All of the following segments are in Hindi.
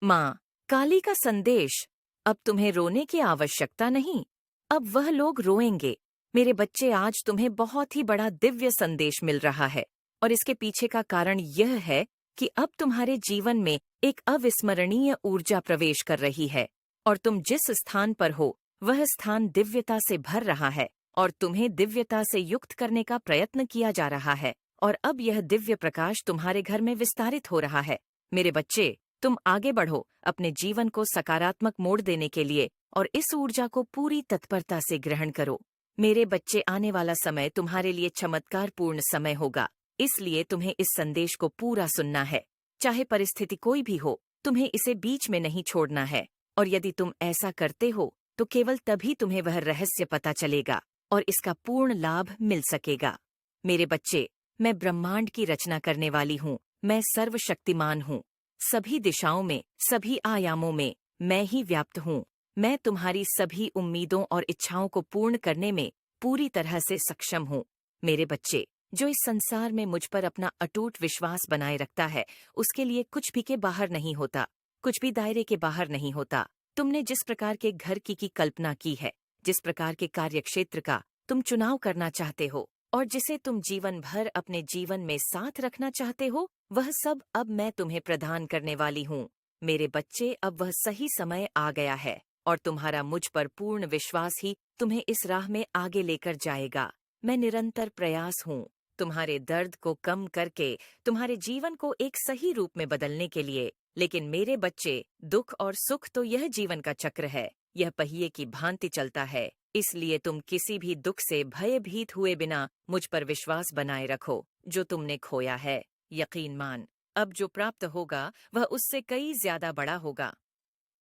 माँ, काली का संदेश। अब तुम्हें रोने की आवश्यकता नहीं। अब वह लोग रोएंगे। मेरे बच्चे, आज तुम्हें बहुत ही बड़ा दिव्य संदेश मिल रहा है। और इसके पीछे का कारण यह है कि अब तुम्हारे जीवन में एक अविस्मरणीय ऊर्जा प्रवेश कर रही है। और तुम जिस स्थान पर हो, वह स्थान दिव्यता से भर रहा है। और तुम्हें दिव्यता से युक्त करने का प्रयत्न किया जा रहा है। और अब यह दिव्य प्रकाश तुम्हारे घर में विस्तारित हो रहा है। मेरे बच्चे, तुम आगे बढ़ो अपने जीवन को सकारात्मक मोड़ देने के लिए और इस ऊर्जा को पूरी तत्परता से ग्रहण करो। मेरे बच्चे, आने वाला समय तुम्हारे लिए चमत्कारपूर्ण समय होगा। इसलिए तुम्हें इस संदेश को पूरा सुनना है। चाहे परिस्थिति कोई भी हो, तुम्हें इसे बीच में नहीं छोड़ना है। और यदि तुम ऐसा करते हो तो केवल तभी तुम्हें वह रहस्य पता चलेगा और इसका पूर्ण लाभ मिल सकेगा। मेरे बच्चे, मैं ब्रह्मांड की रचना करने वाली हूँ। मैं सर्वशक्तिमान हूँ। सभी दिशाओं में, सभी आयामों में मैं ही व्याप्त हूँ। मैं तुम्हारी सभी उम्मीदों और इच्छाओं को पूर्ण करने में पूरी तरह से सक्षम हूँ। मेरे बच्चे, जो इस संसार में मुझ पर अपना अटूट विश्वास बनाए रखता है, उसके लिए कुछ भी के बाहर नहीं होता, कुछ भी दायरे के बाहर नहीं होता। तुमने जिस प्रकार के घर की कल्पना की है, जिस प्रकार के कार्यक्षेत्र का तुम चुनाव करना चाहते हो और जिसे तुम जीवन भर अपने जीवन में साथ रखना चाहते हो, वह सब अब मैं तुम्हें प्रदान करने वाली हूँ। मेरे बच्चे, अब वह सही समय आ गया है और तुम्हारा मुझ पर पूर्ण विश्वास ही तुम्हें इस राह में आगे लेकर जाएगा। मैं निरंतर प्रयास हूँ तुम्हारे दर्द को कम करके तुम्हारे जीवन को एक सही रूप में बदलने के लिए। लेकिन मेरे बच्चे, दुख और सुख तो यह जीवन का चक्र है। यह पहिए की भांति चलता है। इसलिए तुम किसी भी दुख से भयभीत हुए बिना मुझ पर विश्वास बनाए रखो। जो तुमने खोया है, यकीन मान, अब जो प्राप्त होगा वह उससे कई ज्यादा बड़ा होगा।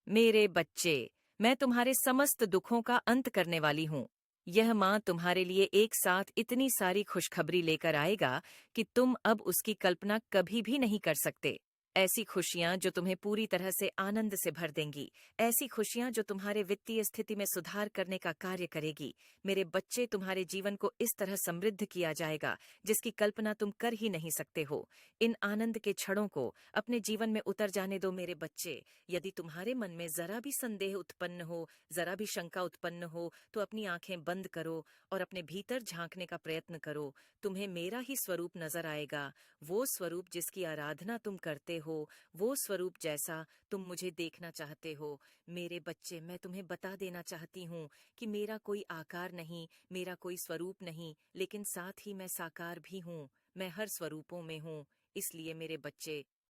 मेरे बच्चे, मैं तुम्हारे समस्त दुखों का अंत करने वाली हूँ। यह माँ तुम्हारे लिए एक साथ इतनी सारी खुशखबरी लेकर आएगा कि तुम अब उसकी कल्पना कभी भी नहीं कर सकते। ऐसी खुशियाँ जो तुम्हें पूरी तरह से आनंद से भर देंगी। ऐसी खुशियाँ जो तुम्हारे वित्तीय स्थिति में सुधार करने का कार्य करेगी। मेरे बच्चे, तुम्हारे जीवन को इस तरह समृद्ध किया जाएगा जिसकी कल्पना तुम कर ही नहीं सकते हो। इन आनंद के क्षणों को अपने जीवन में उतर जाने दो मेरे बच्चे। यदि तुम्हारे मन में जरा भी संदेह उत्पन्न हो, जरा भी शंका उत्पन्न हो, तो अपनी आंखें बंद करो और अपने भीतर झांकने का प्रयत्न करो। तुम्हें मेरा ही स्वरूप नजर आएगा, वो स्वरूप जिसकी आराधना तुम करते हो, वो स्वरूप जैसा तुम मुझे देखना चाहते हो। मेरे बच्चे, मैं तुम्हें बता देना चाहती हूँ कि मेरा कोई आकार नहीं, मेरा कोई स्वरूप नहीं, लेकिन साथ ही मैं साकार भी हूँ। मैं हर स्वरूपों में हूँ। इसलिए मेरे बच्चे,